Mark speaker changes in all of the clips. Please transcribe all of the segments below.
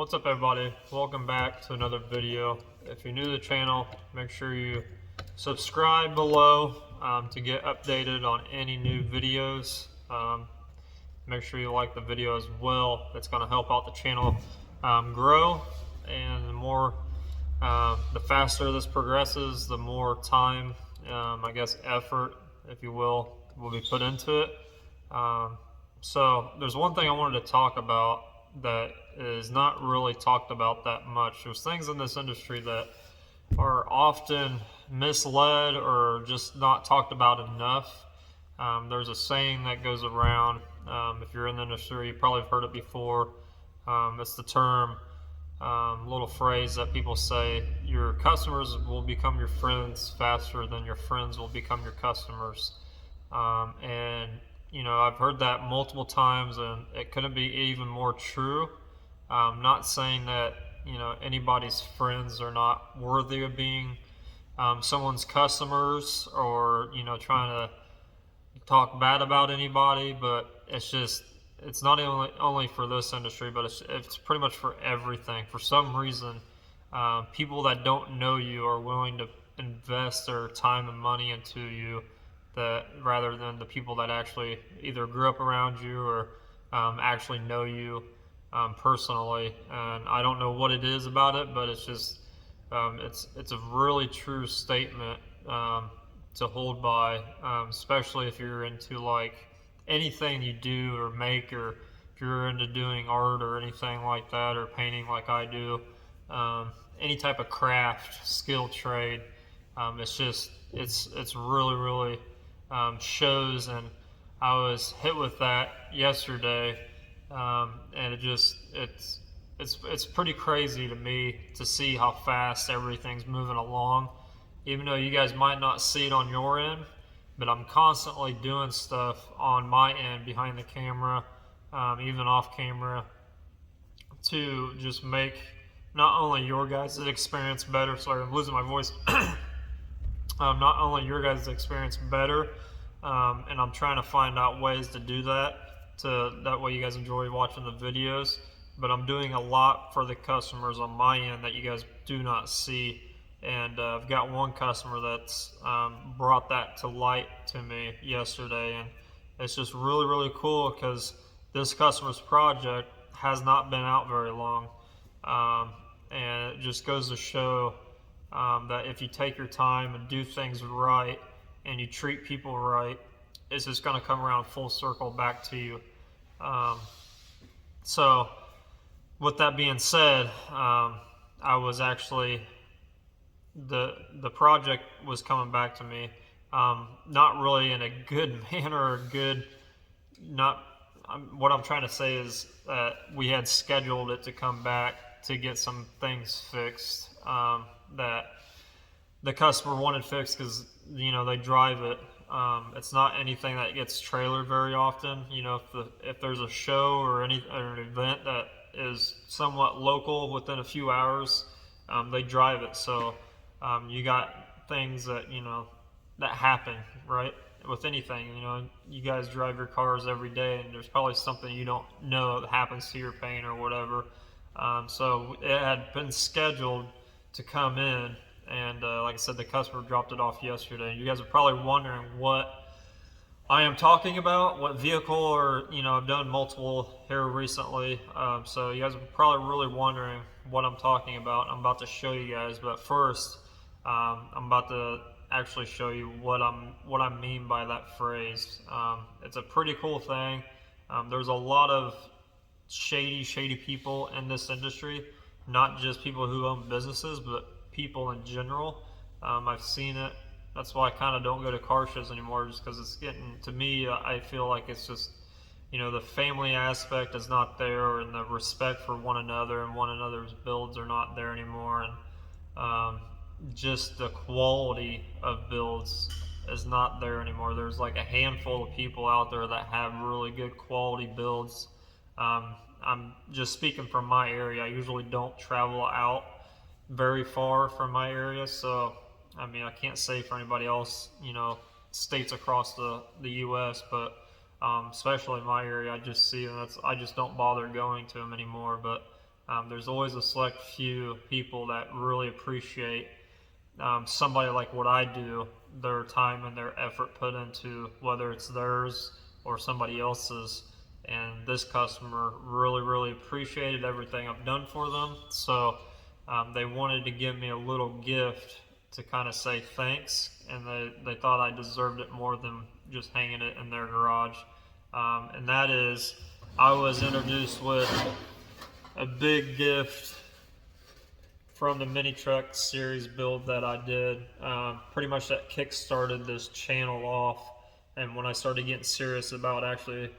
Speaker 1: What's up, everybody? Welcome back to another video. If you're new to the channel, make sure you subscribe below to get updated on any new videos. Make sure you like the video as well. It's going to help out the channel grow, and the faster this progresses, the more time, I guess effort, if you will be put into it. So there's one thing I wanted to talk about that is not really talked about that much. There's things in this industry that are often misled or just not talked about enough. There's a saying that goes around. If you're in the industry, you probably have heard it before. It's the term, little phrase that people say: your customers will become your friends faster than your friends will become your customers. And I've heard that multiple times, and it couldn't be even more true. Not saying that anybody's friends are not worthy of being someone's customers, or trying to talk bad about anybody, but it's not only for this industry, but it's pretty much for everything. For some reason, people that don't know you are willing to invest their time and money into you, rather than the people that actually either grew up around you or actually know you personally. And I don't know what it is about it, but it's just it's a really true statement to hold by, especially if you're into like anything you do or make, or if you're into doing art or anything like that, or painting like I do, any type of craft, skill, trade. It's really shows, and I was hit with that yesterday, and it's pretty crazy to me to see how fast everything's moving along, even though you guys might not see it on your end. But I'm constantly doing stuff on my end behind the camera, even off camera, to just make not only your guys' experience better. Sorry, I'm losing my voice. Not only your guys' experience better, and I'm trying to find out ways to do that, that way you guys enjoy watching the videos. But I'm doing a lot for the customers on my end that you guys do not see. And I've got one customer that's brought that to light to me yesterday, and it's just really cool, because this customer's project has not been out very long, and it just goes to show that if you take your time and do things right, and you treat people right, it's just going to come around full circle back to you. So with that being said, I was actually, the project was coming back to me, not really in a good manner, or good, not, what I'm trying to say is that we had scheduled it to come back to get some things fixed, that the customer wanted fixed, because they drive it. It's not anything that gets trailered very often. If there's a show or an event that is somewhat local within a few hours, they drive it. So you got things that that happen, right? With anything, you guys drive your cars every day, and there's probably something you don't know that happens to your paint or whatever. So it had been scheduled to come in, and like I said, the customer dropped it off yesterday. You guys are probably wondering what I am talking about, what vehicle, or I've done multiple here recently. So you guys are probably really wondering what I'm talking about. I'm about to show you guys, but first, I'm about to actually show you what I mean by that phrase. It's a pretty cool thing. There's a lot of shady people in this industry, not just people who own businesses, but people in general. I've seen it. That's why I kind of don't go to car shows anymore, just because it's getting, to me, I feel like it's just, the family aspect is not there, and the respect for one another and one another's builds are not there anymore, and just the quality of builds is not there anymore. There's like a handful of people out there that have really good quality builds. I'm just speaking from my area. I usually don't travel out very far from my area, so I mean, I can't say for anybody else, states across the U.S., but especially in my area, I just see them. I just don't bother going to them anymore. But There's always a select few people that really appreciate somebody like what I do, their time and their effort put into whether it's theirs or somebody else's. And this customer really, really appreciated everything I've done for them. So they wanted to give me a little gift to kind of say thanks, and they thought I deserved it more than just hanging it in their garage. And that is, I was introduced with a big gift from the mini truck series build that I did. Pretty much that kick-started this channel off, and when I started getting serious about actually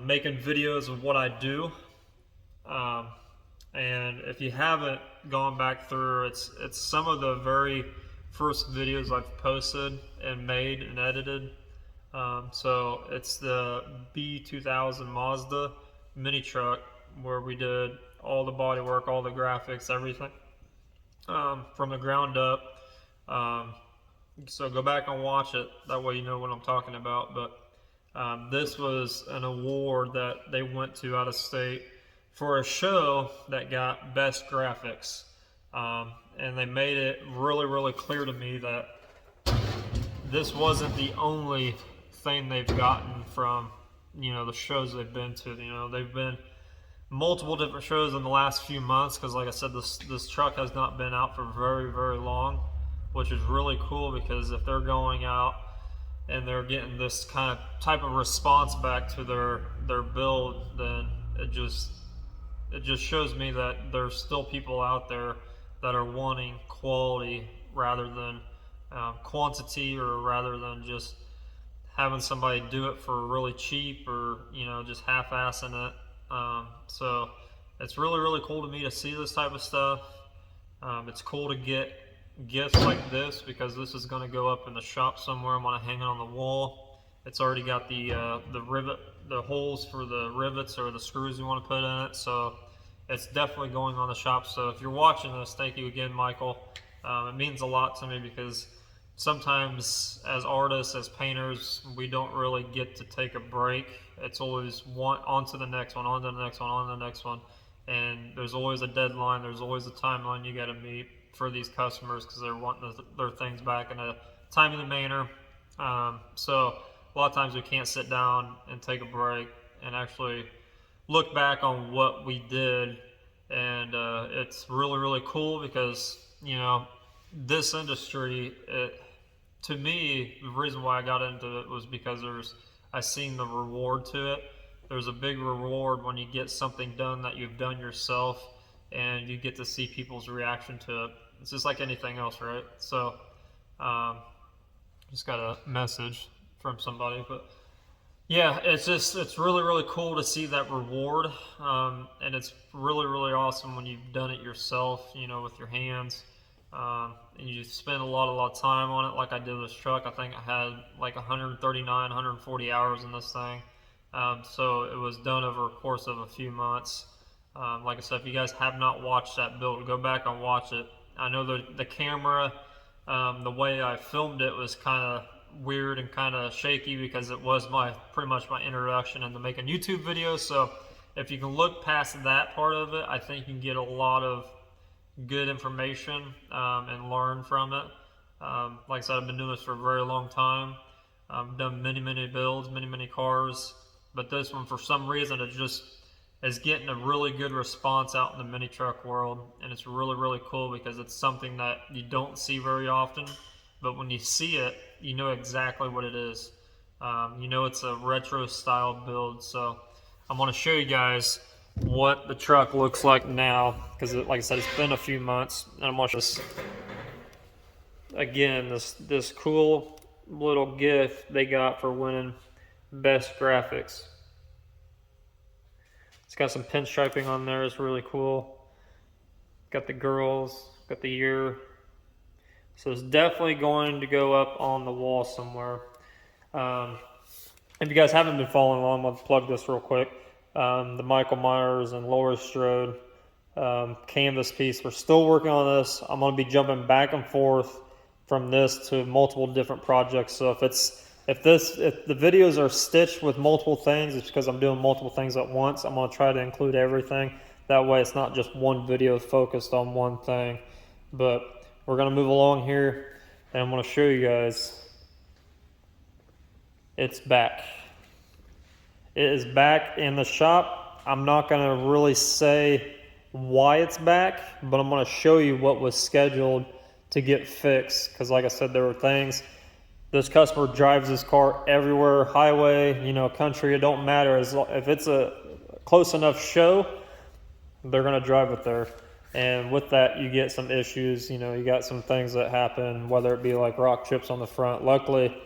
Speaker 1: making videos of what I do. And if you haven't gone back through, it's some of the very first videos I've posted and made and edited. So it's the B2000 Mazda mini truck, where we did all the body work, all the graphics, everything from the ground up. So go back and watch it, that way you know what I'm talking about. But this was an award that they went to out of state for a show that got best graphics. And they made it really, really clear to me that this wasn't the only thing they've gotten from, the shows they've been to. They've been multiple different shows in the last few months, because like I said, this truck has not been out for very, very long, which is really cool, because if they're going out and they're getting this kind of type of response back to their build, then it just shows me that there's still people out there that are wanting quality rather than quantity, or rather than just having somebody do it for really cheap, or just half-assing it. So it's really, really cool to me to see this type of stuff. It's cool to get gifts like this, because this is going to go up in the shop somewhere. I'm going to hang it on the wall. It's already got the holes for the rivets or the screws you want to put in it, so it's definitely going on the shop. So if you're watching this, thank you again, Michael. It means a lot to me, because sometimes as artists, as painters, we don't really get to take a break. It's always on to the next one, on to the next one, on to the next one. And there's always a deadline, there's always a timeline you got to meet for these customers, because they're wanting their things back in a timely manner. So a lot of times we can't sit down and take a break and actually look back on what we did. And it's really, really cool, because this industry, to me, the reason why I got into it was because I seen the reward to it. There's a big reward when you get something done that you've done yourself, and you get to see people's reaction to it. It's just like anything else, right? So just got a message from somebody, but yeah, it's really, really cool to see that reward. And it's really, really awesome when you've done it yourself, with your hands. And you spend a lot of time on it, like I did with this truck. I think I had like 139, 140 hours in this thing. So it was done over a course of a few months. Like I said, if you guys have not watched that build, go back and watch it. I know the camera, the way I filmed it was kind of weird and kind of shaky, because it was pretty much my introduction into making YouTube videos. So if you can look past that part of it, I think you can get a lot of good information and learn from it. Like I said, I've been doing this for a very long time. I've done many builds, many cars, but this one, for some reason, it just is getting a really good response out in the mini truck world. And it's really, really cool, because it's something that you don't see very often, but when you see it, you know exactly what it is. It's a retro style build. So I'm going to show you guys what the truck looks like now, because like I said, it's been a few months. And I'm going to show this again, this cool little gift they got for winning best graphics. It's got some pinstriping on there. It's really cool. Got the girls, got the ear. So it's definitely going to go up on the wall somewhere. If you guys haven't been following along, I'll plug this real quick. The Michael Myers and Laura Strode canvas piece. We're still working on this. I'm going to be jumping back and forth from this to multiple different projects. So if the videos are stitched with multiple things, it's because I'm doing multiple things at once. I'm going to try to include everything. That way it's not just one video focused on one thing. But we're going to move along here, and I'm going to show you guys. It's back. It is back in the shop. I'm not going to really say why it's back, but I'm going to show you what was scheduled to get fixed, because like I said, there were things. This customer drives this car everywhere, highway, you know, country, it don't matter. If it's a close enough show, they're going to drive it there. And with that, you get some issues. You know, you got some things that happen, whether it be like rock chips on the front. Luckily,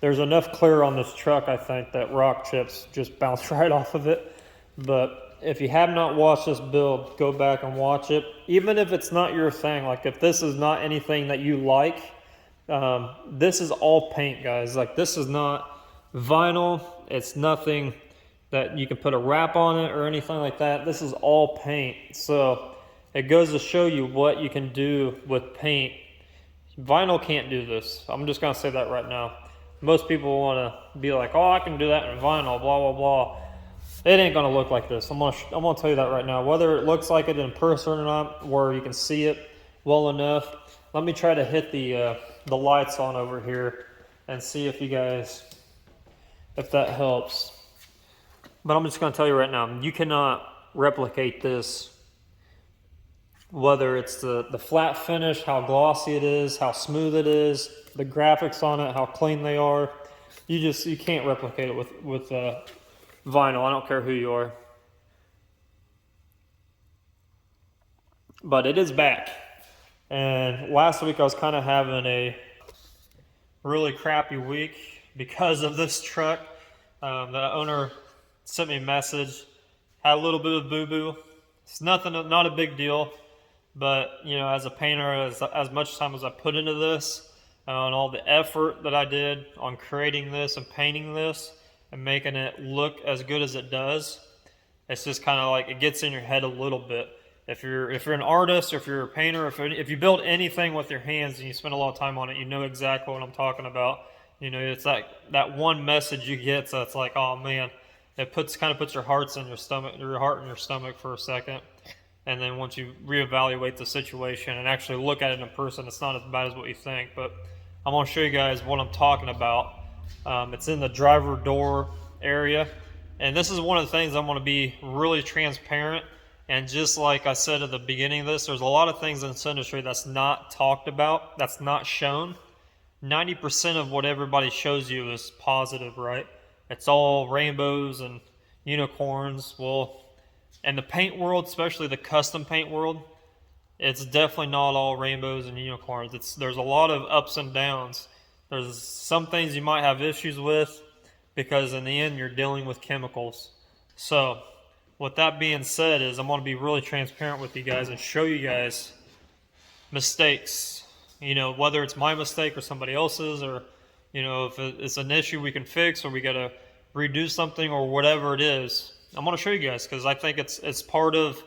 Speaker 1: there's enough clear on this truck, I think, that rock chips just bounce right off of it. But if you have not watched this build, go back and watch it. Even if it's not your thing, like if this is not anything that you like, this is all paint, guys. Like, this is not vinyl. It's nothing that you can put a wrap on it or anything like that. This is all paint. So it goes to show you what you can do with paint. Vinyl can't do this. I'm just going to say that right now. Most people want to be like, oh, I can do that in vinyl, blah, blah, blah. It ain't going to look like this. I'm going to tell you that right now. Whether it looks like it in person or not, where you can see it well enough. Let me try to hit the lights on over here and see if you guys, if that helps. But I'm just going to tell you right now, you cannot replicate this. Whether it's the flat finish, how glossy it is, how smooth it is, the graphics on it, how clean they are. You can't replicate it with vinyl. I don't care who you are. But it is back. And last week I was kind of having a really crappy week because of this truck. The owner sent me a message, had a little bit of boo-boo. It's nothing, not a big deal. But, you know, as a painter, as much time as I put into this, and all the effort that I did on creating this and painting this and making it look as good as it does, it's just kind of like it gets in your head a little bit. If you're an artist, or if you're a painter, if you build anything with your hands and you spend a lot of time on it, you know exactly what I'm talking about. You know, it's like that one message you get, so it's like, oh man, it kind of puts your heart in your stomach for a second. And then once you reevaluate the situation and actually look at it in person, it's not as bad as what you think. But I'm going to show you guys what I'm talking about. It's in the driver door area. And this is one of the things I'm going to be really transparent. And just like I said at the beginning of this, there's a lot of things in this industry that's not talked about, that's not shown. 90% of what everybody shows you is positive, right? It's all rainbows and unicorns. Well, in the paint world, especially the custom paint world, it's definitely not all rainbows and unicorns. There's a lot of ups and downs. There's some things you might have issues with because in the end you're dealing with chemicals. So with that being said, I'm going to be really transparent with you guys and show you guys mistakes. You know, whether it's my mistake or somebody else's, or, you know, if it's an issue we can fix or we got to redo something or whatever it is. I'm going to show you guys because I think it's part of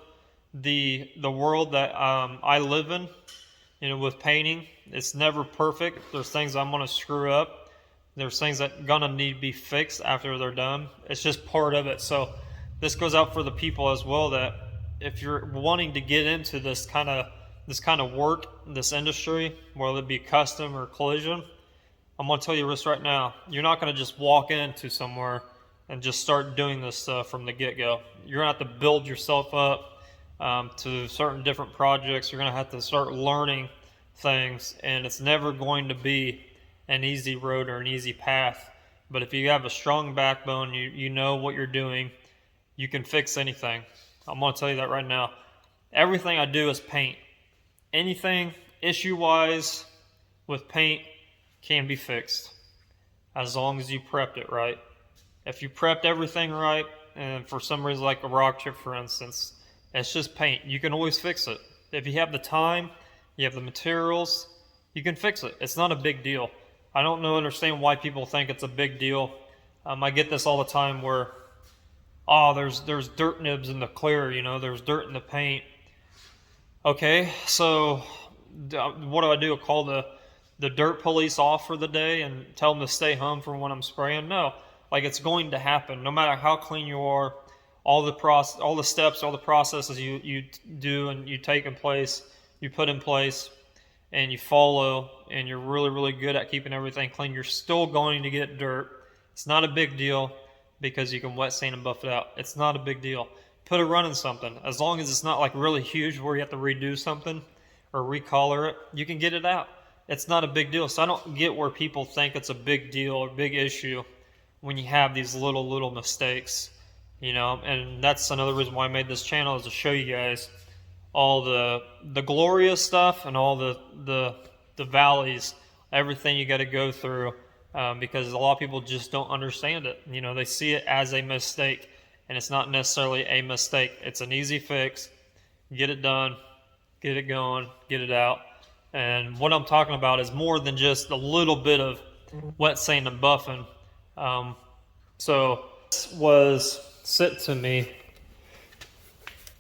Speaker 1: the world that I live in. You know, with painting, it's never perfect. There's things I'm going to screw up. There's things that going to need to be fixed after they're done. It's just part of it. So this goes out for the people as well, that if you're wanting to get into this kind of work, this industry, whether it be custom or collision, I'm going to tell you this right now. You're not going to just walk into somewhere and just start doing this stuff from the get-go. You're going to have to build yourself up to certain different projects. You're going to have to start learning things, and it's never going to be an easy road or an easy path. But if you have a strong backbone, you know what you're doing, you can fix anything. I'm going to tell you that right now. Everything I do is paint. Anything issue-wise with paint can be fixed as long as you prepped it right. If you prepped everything right, and for some reason, like a rock chip, for instance, it's just paint. You can always fix it. If you have the time, you have the materials, you can fix it. It's not a big deal. I don't understand why people think it's a big deal. I get this all the time where, oh, there's dirt nibs in the clear, you know, there's dirt in the paint. Okay, so what do? Call the dirt police off for the day and tell them to stay home from when I'm spraying? No. Like, it's going to happen. No matter how clean you are, all the steps, all the processes you do and you take in place, you put in place, and you follow, and you're really, really good at keeping everything clean, you're still going to get dirt. It's not a big deal because you can wet sand and buff it out. It's not a big deal. Put a run in something. As long as it's not like really huge where you have to redo something or recolor it, you can get it out. It's not a big deal. So I don't get where people think it's a big deal or big issue when you have these little mistakes, you know. And that's another reason why I made this channel, is to show you guys all the glorious stuff and all the valleys, everything you got to go through, because a lot of people just don't understand it. You know, they see it as a mistake, and it's not necessarily a mistake. It's an easy fix. Get it done, get it going, get it out. And what I'm talking about is more than just a little bit of wet sand and buffing. So this was sent to me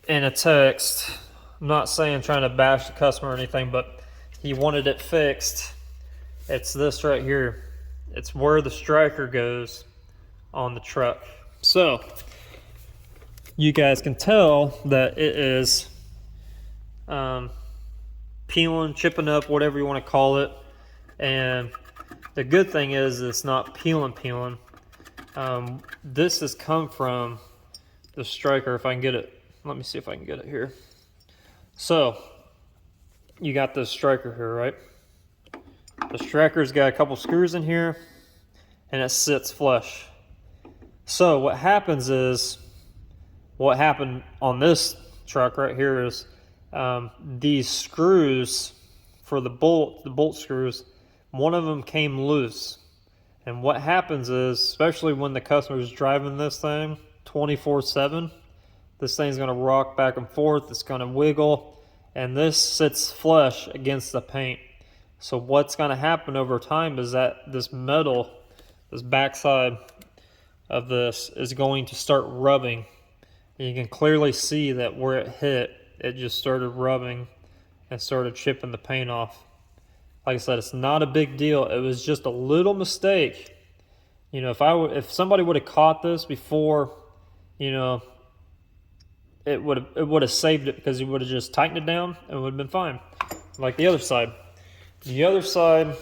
Speaker 1: in a text. I'm not saying trying to bash the customer or anything, but he wanted it fixed. It's this right here. It's where the striker goes on the truck. So you guys can tell that it is peeling, chipping up, whatever you want to call it. And the good thing is it's not peeling. This has come from the striker. If I can get it, let me see if I can get it here. So you got this striker here, right? The striker's got a couple screws in here, and it sits flush. So what happens is, what happened on this truck right here is, these screws for the bolt screws, one of them came loose. And what happens is, especially when the customer's driving this thing 24/7, this thing's going to rock back and forth, it's going to wiggle, and this sits flush against the paint. So what's going to happen over time is that this metal, this backside of this, is going to start rubbing. And you can clearly see that where it hit, it just started rubbing and started chipping the paint off. Like I said, it's not a big deal. It was just a little mistake. You know, if somebody would have caught this before, you know, it would have saved it, because he would have just tightened it down and it would have been fine. Like the other side. The other side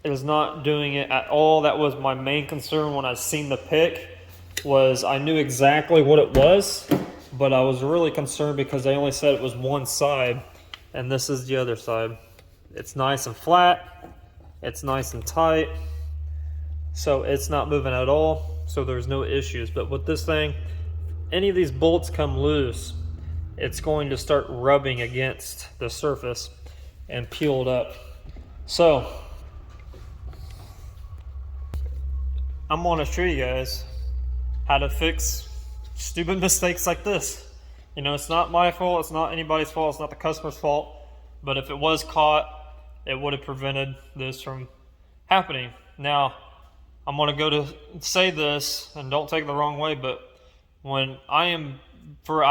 Speaker 1: is not doing it at all. That was my main concern when I seen the pick, was I knew exactly what it was, but I was really concerned because they only said it was one side, and this is the other side. It's nice and flat, it's nice and tight, so it's not moving at all, so there's no issues. But with this thing, any of these bolts come loose, it's going to start rubbing against the surface and peel it up. So I'm going to show you guys how to fix stupid mistakes like this. You know, it's not my fault, it's not anybody's fault, it's not the customer's fault, but if it was caught, it would have prevented this from happening. Now, I'm going to go to say this, and don't take it the wrong way, but when I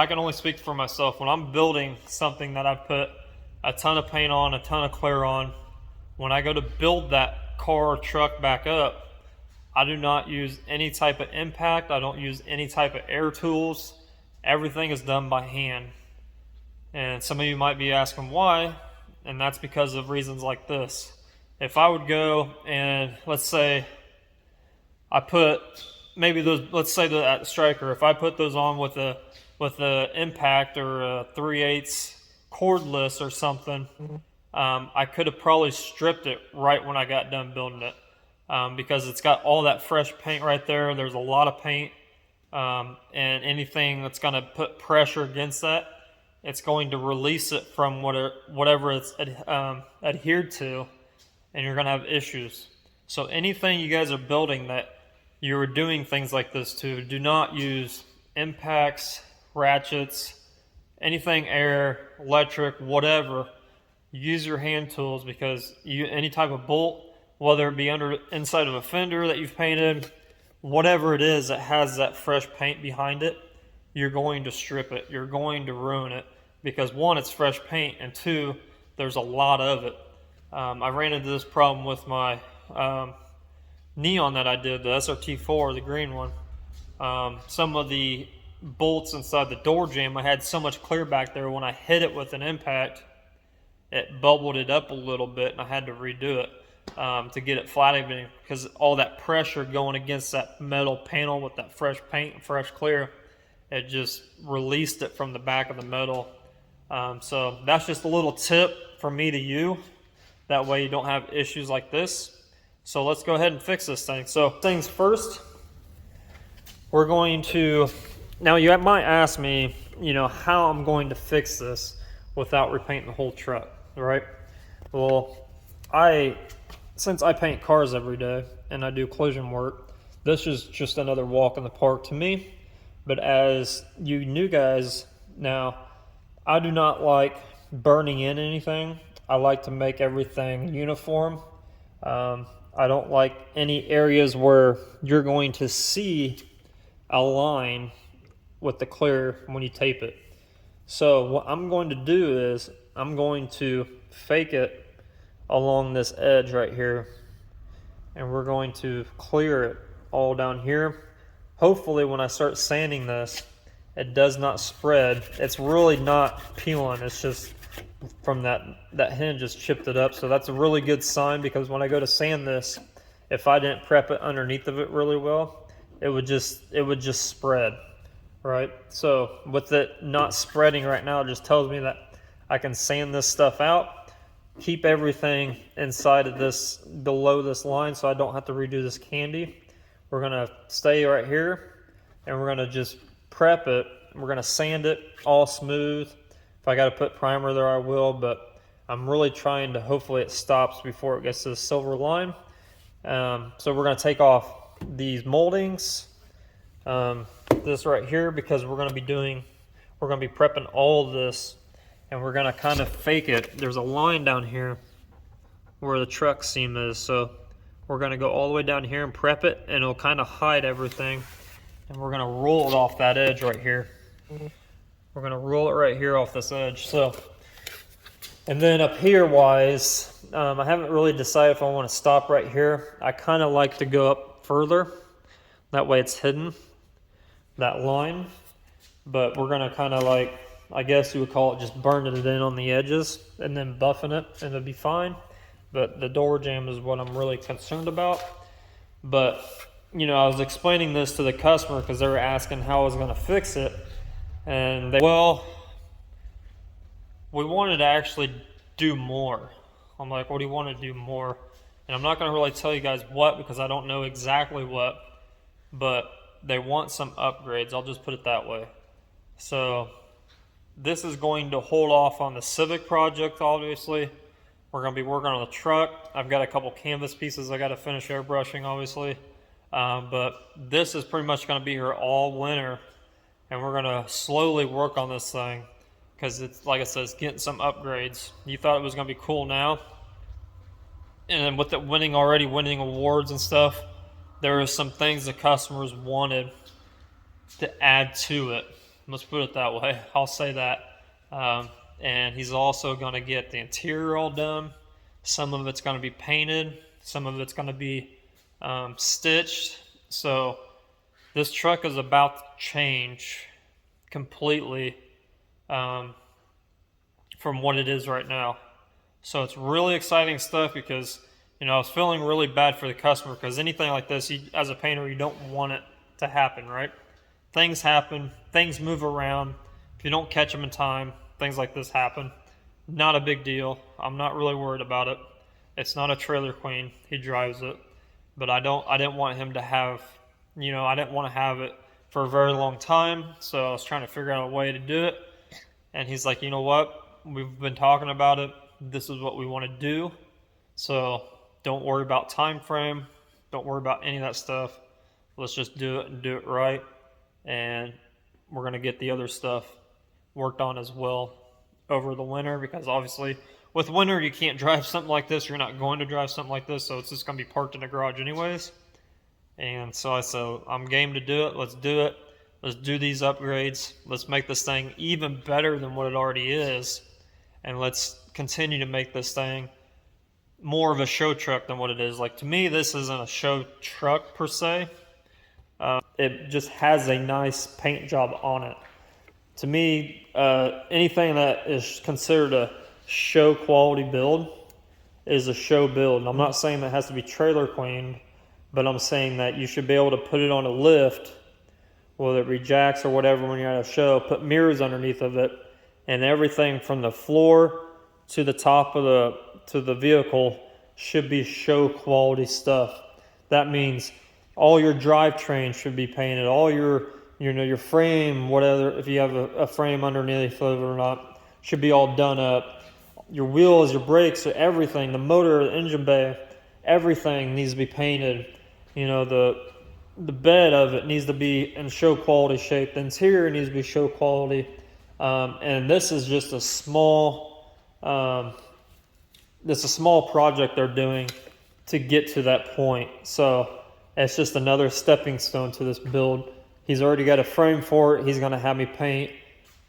Speaker 1: can only speak for myself. When I'm building something that I've put a ton of paint on, a ton of clear on, when I go to build that car or truck back up, I do not use any type of impact. I don't use any type of air tools. Everything is done by hand. And some of you might be asking why, and that's because of reasons like this. If I would go and, let's say, I put maybe those, let's say the striker, if I put those on with a impact or a 3/8 cordless or something, I could have probably stripped it right when I got done building it, because it's got all that fresh paint right there. There's a lot of paint, and anything that's going to put pressure against that, it's going to release it from whatever it's adhered to, and you're going to have issues. So anything you guys are building that you're doing things like this to, do not use impacts, ratchets, anything air, electric, whatever. Use your hand tools, because any type of bolt, whether it be inside of a fender that you've painted, whatever it is that has that fresh paint behind it, you're going to strip it. You're going to ruin it, because one, it's fresh paint, and two, there's a lot of it. I ran into this problem with my neon that I did, the SRT4, the green one. Some of the bolts inside the door jamb, I had so much clear back there. When I hit it with an impact, it bubbled it up a little bit, and I had to redo it to get it flat again, because all that pressure going against that metal panel with that fresh paint and fresh clear, it just released it from the back of the metal. So that's just a little tip from me to you. That way you don't have issues like this. So let's go ahead and fix this thing. So things first, we're going to, now you might ask me, you know, how I'm going to fix this without repainting the whole truck, right? Well, since I paint cars every day and I do collision work, this is just another walk in the park to me. But as you new guys, now, I do not like burning in anything. I like to make everything uniform. I don't like any areas where you're going to see a line with the clear when you tape it. So what I'm going to do is I'm going to fake it along this edge right here, and we're going to clear it all down here. Hopefully when I start sanding this, it does not spread. It's really not peeling, it's just from that hinge just chipped it up. So that's a really good sign, because when I go to sand this, if I didn't prep it underneath of it really well, it would just spread, right? So with it not spreading right now, it just tells me that I can sand this stuff out, keep everything inside of this, below this line, so I don't have to redo this candy. We're gonna stay right here, and we're gonna just prep it. We're gonna sand it all smooth. If I gotta put primer there, I will, but I'm really trying to, hopefully it stops before it gets to the silver line. So we're gonna take off these moldings, this right here, because we're gonna be prepping all of this, and we're gonna kind of fake it. There's a line down here where the truck seam is, so we're gonna go all the way down here and prep it, and it'll kind of hide everything. And we're gonna roll it off that edge right here. We're gonna roll it right here off this edge. So, and then up here wise, I haven't really decided if I want to stop right here. I kind of like to go up further. That way it's hidden, that line. But we're gonna kind of like, I guess you would call it just burning it in on the edges and then buffing it, and it'll be fine. But the door jamb is what I'm really concerned about. But, you know, I was explaining this to the customer because they were asking how I was gonna fix it. And well, we wanted to actually do more. I'm like, what do you want to do more? And I'm not going to really tell you guys what, because I don't know exactly what, but they want some upgrades. I'll just put it that way. So this is going to hold off on the Civic project, obviously. We're going to be working on the truck. I've got a couple canvas pieces I got to finish airbrushing, obviously. But this is pretty much going to be here all winter. And we're going to slowly work on this thing, because it's, like I said, it's getting some upgrades. You thought it was going to be cool now. And then with it winning awards and stuff, there were some things the customers wanted to add to it. Let's put it that way. I'll say that. And he's also going to get the interior all done. Some of it's going to be painted. Some of it's going to be stitched. So this truck is about to change completely from what it is right now. So it's really exciting stuff, because, you know, I was feeling really bad for the customer, because anything like this, as a painter, you don't want it to happen, right? Things happen, things move around. If you don't catch them in time, things like this happen. Not a big deal. I'm not really worried about it. It's not a trailer queen. He drives it. But I didn't want him to have, you know, I didn't want to have it for a very long time. So I was trying to figure out a way to do it. And he's like, you know what? We've been talking about it. This is what we want to do. So don't worry about time frame. Don't worry about any of that stuff. Let's just do it and do it right. And we're going to get the other stuff worked on as well over the winter, because obviously with winter you can't drive something like this. You're not going to drive something like this, so it's just going to be parked in the garage anyways. And so I said, I'm game to do it. Let's do it. Let's do these upgrades. Let's make this thing even better than what it already is. And let's continue to make this thing more of a show truck than what it is. Like, to me, this isn't a show truck per se. it just has a nice paint job on it. To me, anything that is considered a show quality build is a show build. And I'm not saying that it has to be trailer cleaned, but I'm saying that you should be able to put it on a lift, whether it be jacks or whatever, when you're at a show, put mirrors underneath of it, and everything from the floor to the top of the vehicle should be show quality stuff. That means all your drivetrain should be painted, all your frame, whatever, if you have a frame underneath of it or not, should be all done up. Your wheels, your brakes, everything, the motor, the engine bay, everything needs to be painted. You know, the bed of it needs to be in show quality shape. The interior needs to be show quality. And this is just a small, project they're doing to get to that point. So it's just another stepping stone to this build. He's already got a frame for it. He's going to have me paint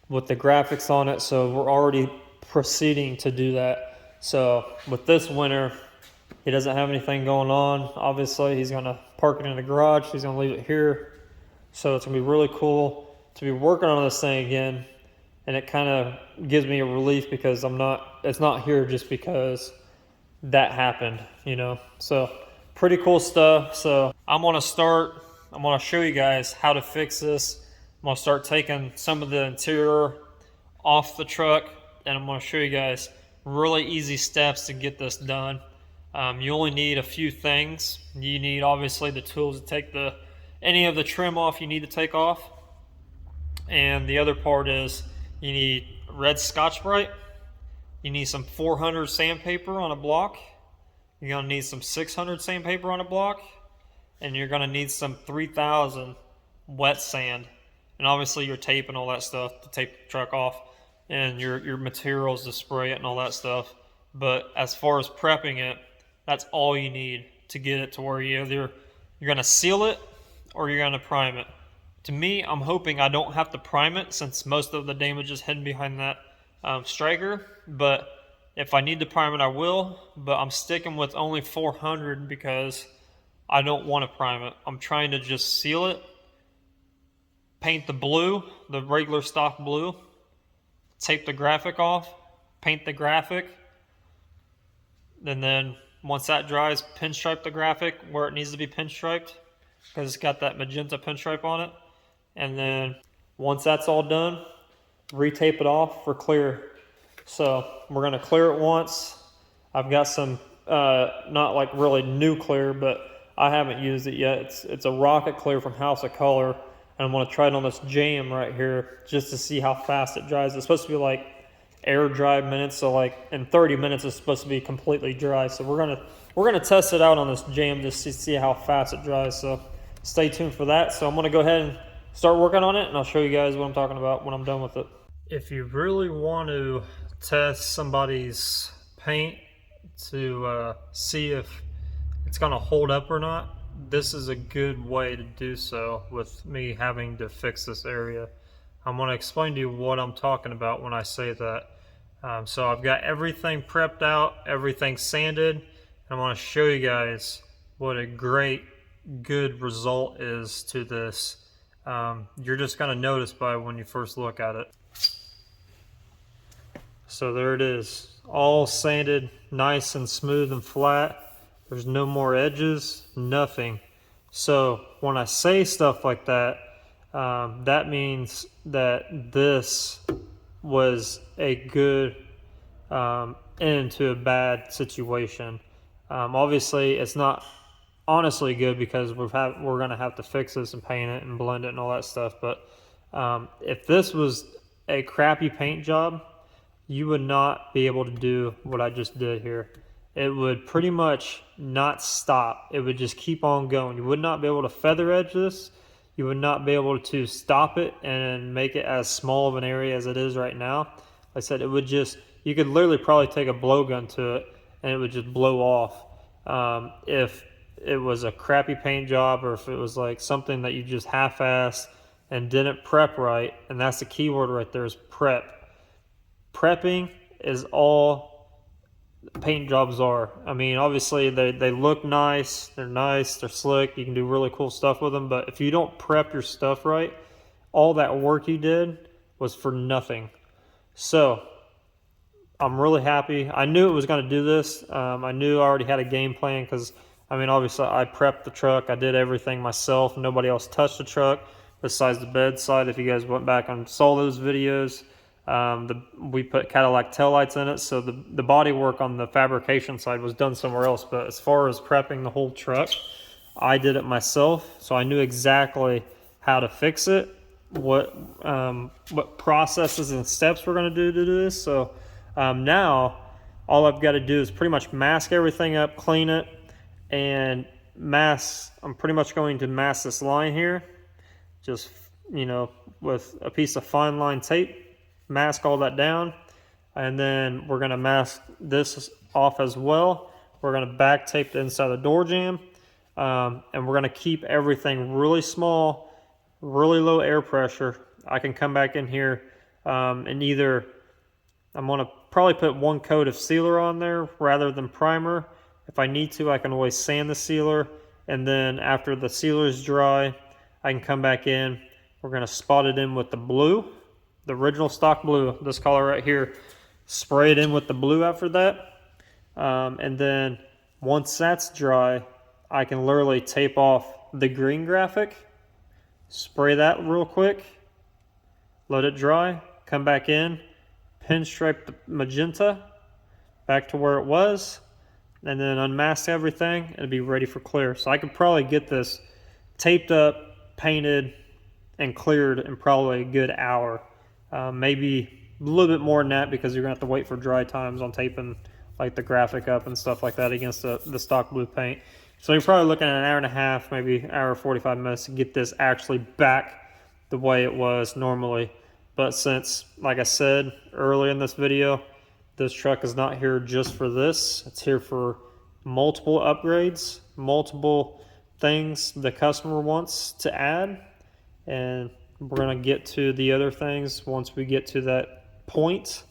Speaker 1: with the graphics on it. So we're already proceeding to do that. So with this winter, he doesn't have anything going on. Obviously, he's going to park it in the garage. He's going to leave it here. So it's going to be really cool to be working on this thing again. And it kind of gives me a relief because it's not here just because that happened, you know. So pretty cool stuff. So I'm going to show you guys how to fix this. I'm going to start taking some of the interior off the truck, and I'm going to show you guys really easy steps to get this done. You only need a few things. You need obviously the tools to take any of the trim off you need to take off. And the other part is you need red Scotch-Brite. You need some 400 sandpaper on a block. You're going to need some 600 sandpaper on a block. And you're going to need some 3000 wet sand. And obviously your tape and all that stuff to tape the truck off. And your materials to spray it and all that stuff. But as far as prepping it, that's all you need to get it to where you're going to seal it or you're going to prime it. To me, I'm hoping I don't have to prime it since most of the damage is hidden behind that striker. But if I need to prime it, I will. But I'm sticking with only 400 because I don't want to prime it. I'm trying to just seal it, paint the blue, the regular stock blue, tape the graphic off, paint the graphic, and then once that dries, pinstripe the graphic where it needs to be pinstriped because it's got that magenta pinstripe on it. And then once that's all done, retape it off for clear. So we're going to clear it once. I've got some, not like really new clear, but I haven't used it yet. It's a rocket clear from House of Color. And I'm going to try it on this jam right here just to see how fast it dries. It's supposed to be like air dry minutes, so like in 30 minutes it's supposed to be completely dry. So we're gonna test it out on this jam just to see how fast it dries. So stay tuned for that. So I'm gonna go ahead and start working on it, and I'll show you guys what I'm talking about when I'm done with it. If you really want to test somebody's paint to see if it's gonna hold up or not, this is a good way to do so with me having to fix this area. I'm going to explain to you what I'm talking about when I say that. So I've got everything prepped out, everything sanded, and I want to show you guys what a good result is to this. You're just going to notice by when you first look at it. So there it is, all sanded, nice and smooth and flat. There's no more edges, nothing. So when I say stuff like that, that means that this was a good end to a bad situation. Obviously, it's not honestly good because we're going to have to fix this and paint it and blend it and all that stuff. But if this was a crappy paint job, you would not be able to do what I just did here. It would pretty much not stop. It would just keep on going. You would not be able to feather edge this. You would not be able to stop it and make it as small of an area as it is right now. Like I said, it would just, you could literally probably take a blowgun to it and it would just blow off. If it was a crappy paint job or if it was like something that you just half-assed and didn't prep right, and that's the key word right there is prep. Prepping is all paint jobs are. I mean, obviously they look nice, they're slick, you can do really cool stuff with them, but if you don't prep your stuff right, all that work you did was for nothing. So I'm really happy. I knew it was going to do this. I knew I already had a game plan because, I mean, obviously I prepped the truck. I did everything myself. Nobody else touched the truck besides the bedside. If you guys went back and saw those videos, we put Cadillac taillights in it. So the body work on the fabrication side was done somewhere else. But as far as prepping the whole truck, I did it myself. So I knew exactly how to fix it, what processes and steps we're going to do this. So now all I've got to do is pretty much mask everything up, clean it, and mask. I'm pretty much going to mask this line here, just, you know, with a piece of fine line tape, mask all that down, and then we're going to mask this off as well. We're going to back tape the inside of the door jamb, and we're going to keep everything really small, really low air pressure. I can come back in here and either I'm going to probably put one coat of sealer on there rather than primer. If I need to, I can always sand the sealer, and then after the sealer is dry, I can come back in. We're going to spot it in with the blue, the original stock blue, this color right here. Spray it in with the blue after that, and then once that's dry, I can literally tape off the green graphic, spray that real quick, let it dry, come back in, pinstripe the magenta back to where it was, and then unmask everything and be ready for clear. So I could probably get this taped up, painted, and cleared in probably a good hour. Maybe a little bit more than that because you're going to have to wait for dry times on taping like the graphic up and stuff like that against the stock blue paint. So you're probably looking at an hour and a half, maybe hour 45 minutes to get this actually back the way it was normally. But since, like I said earlier in this video, this truck is not here just for this. It's here for multiple upgrades, multiple things the customer wants to add. And we're going to get to the other things once we get to that point.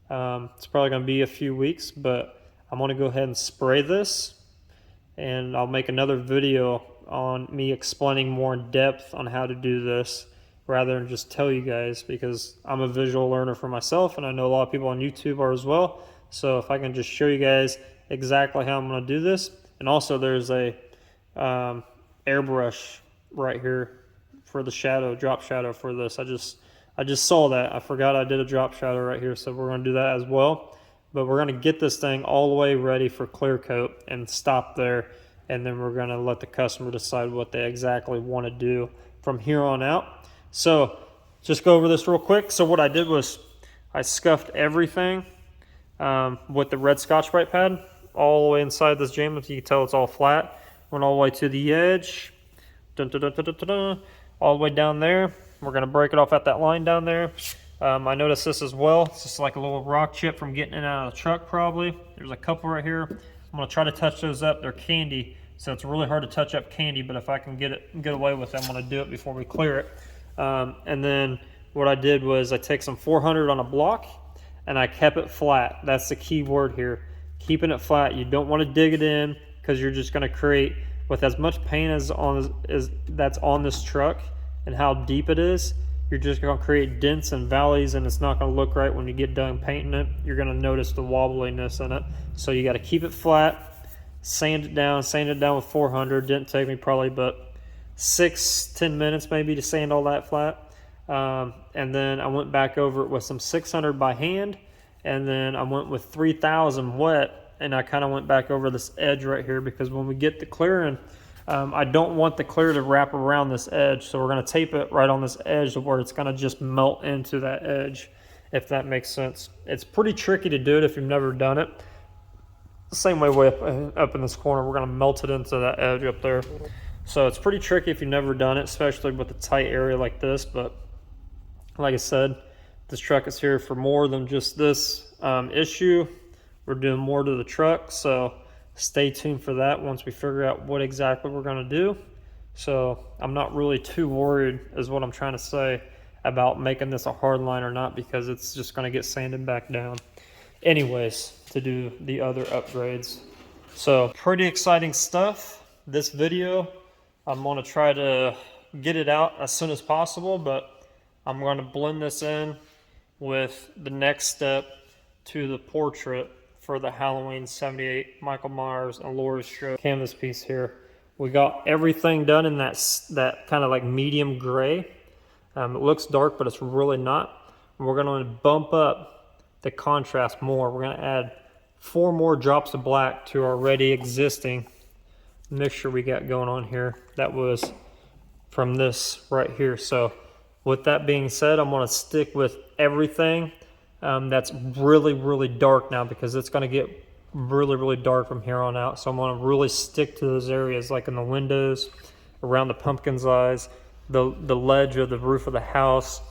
Speaker 1: It's probably going to be a few weeks, but I'm going to go ahead and spray this. And I'll make another video on me explaining more in depth on how to do this, rather than just tell you guys, because I'm a visual learner for myself and I know a lot of people on YouTube are as well. So if I can just show you guys exactly how I'm going to do this. And also there's a airbrush right here for the shadow, drop shadow for this. I just saw that. I forgot I did a drop shadow right here, so we're going to do that as well. But we're going to get this thing all the way ready for clear coat and stop there, and then we're going to let the customer decide what they exactly want to do from here on out. So just go over this real quick. So what I did was I scuffed everything with the red Scotch-Brite pad all the way inside this jamb. As you can tell, it's all flat. Went all the way to the edge, all the way down there. We're going to break it off at that line down there. I noticed this as well. It's just like a little rock chip from getting it out of the truck probably. There's a couple right here. I'm going to try to touch those up. They're candy, so it's really hard to touch up candy, but if I can get away with it, I'm going to do it before we clear it. And then what I did was I take some 400 on a block and I kept it flat. That's the key word here, keeping it flat. You don't want to dig it in because you're just going to create, with as much paint as that's on this truck and how deep it is, you're just going to create dents and valleys, and it's not going to look right when you get done painting it. You're going to notice the wobbliness in it. So you got to keep it flat, sand it down with 400. Didn't take me probably but 6-10 minutes maybe to sand all that flat. And then I went back over it with some 600 by hand, and then I went with 3000 wet, and I kind of went back over this edge right here because when we get the clearing, I don't want the clear to wrap around this edge, so we're going to tape it right on this edge to where it's going to just melt into that edge, if that makes sense. It's pretty tricky to do it if you've never done it. The same way up in this corner, we're going to melt it into that edge up there. So it's pretty tricky if you've never done it, especially with a tight area like this. But like I said, this truck is here for more than just this issue. We're doing more to the truck, so stay tuned for that once we figure out what exactly we're going to do. So I'm not really too worried, is what I'm trying to say, about making this a hard line or not, because it's just going to get sanded back down. anyways to do the other upgrades. So pretty exciting stuff. This video, I'm going to try to get it out as soon as possible, but I'm going to blend this in with the next step to the portrait for the Halloween 78 Michael Myers and Laurie Strode canvas piece here. We got everything done in that kind of like medium gray. It looks dark, but it's really not. We're going to bump up the contrast more. We're going to add 4 more drops of black to our already existing mixture we got going on here. That was from this right here. So with that being said, I'm going to stick with everything that's really dark now, because it's going to get really dark from here on out. So I'm going to really stick to those areas, like in the windows, around the pumpkin's eyes, the ledge of the roof of the house,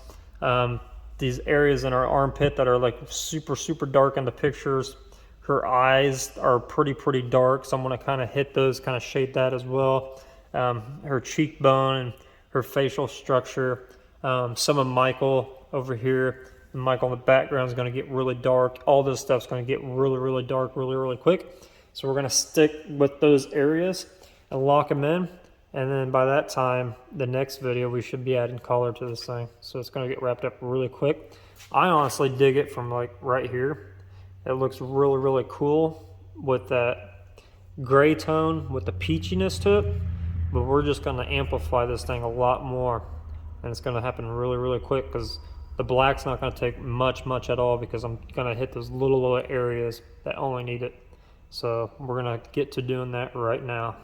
Speaker 1: these areas in our armpit that are like super dark in the pictures. Her eyes are pretty dark, so I'm going to kind of hit those, kind of shade that as well. Her cheekbone and her facial structure. Some of Michael over here, and Michael in the background is going to get really dark. All this stuff's going to get really dark really quick. So we're going to stick with those areas and lock them in. And then by that time, the next video, we should be adding color to this thing. So it's going to get wrapped up really quick. I honestly dig it from like right here. It looks really cool with that gray tone with the peachiness to it. But we're just going to amplify this thing a lot more. And it's going to happen really quick, because the black's not going to take much at all, because I'm going to hit those little areas that only need it. So we're going to get to doing that right now.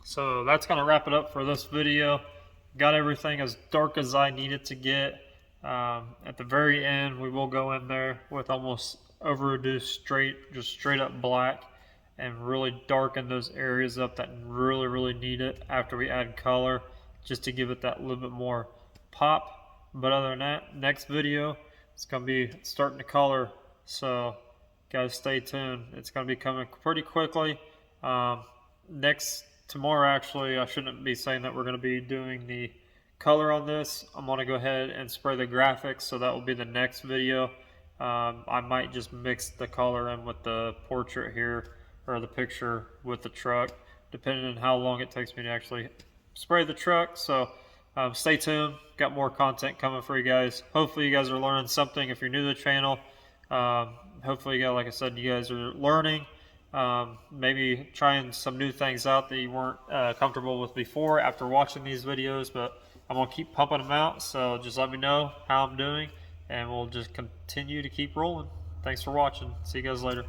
Speaker 1: So that's going to wrap it up for this video. Got everything as dark as I needed to get. At the very end, we will go in there with almost over-reduced just straight up black, and really darken those areas up that really need it after we add color, just to give it that little bit more pop. But other than that, next video, it's going to be starting to color. So guys, stay tuned. It's going to be coming pretty quickly. Tomorrow, actually, I shouldn't be saying that we're going to be doing the color on this. I'm going to go ahead and spray the graphics, so that will be the next video. I might just mix the color in with the portrait here, or the picture with the truck, depending on how long it takes me to actually spray the truck. So stay tuned. Got more content coming for you guys. Hopefully you guys are learning something. If you're new to the channel, hopefully you guys, like I said, you guys are learning. Maybe trying some new things out that you weren't comfortable with before after watching these videos, but I'm going to keep pumping them out, so just let me know how I'm doing, and we'll just continue to keep rolling. Thanks for watching. See you guys later.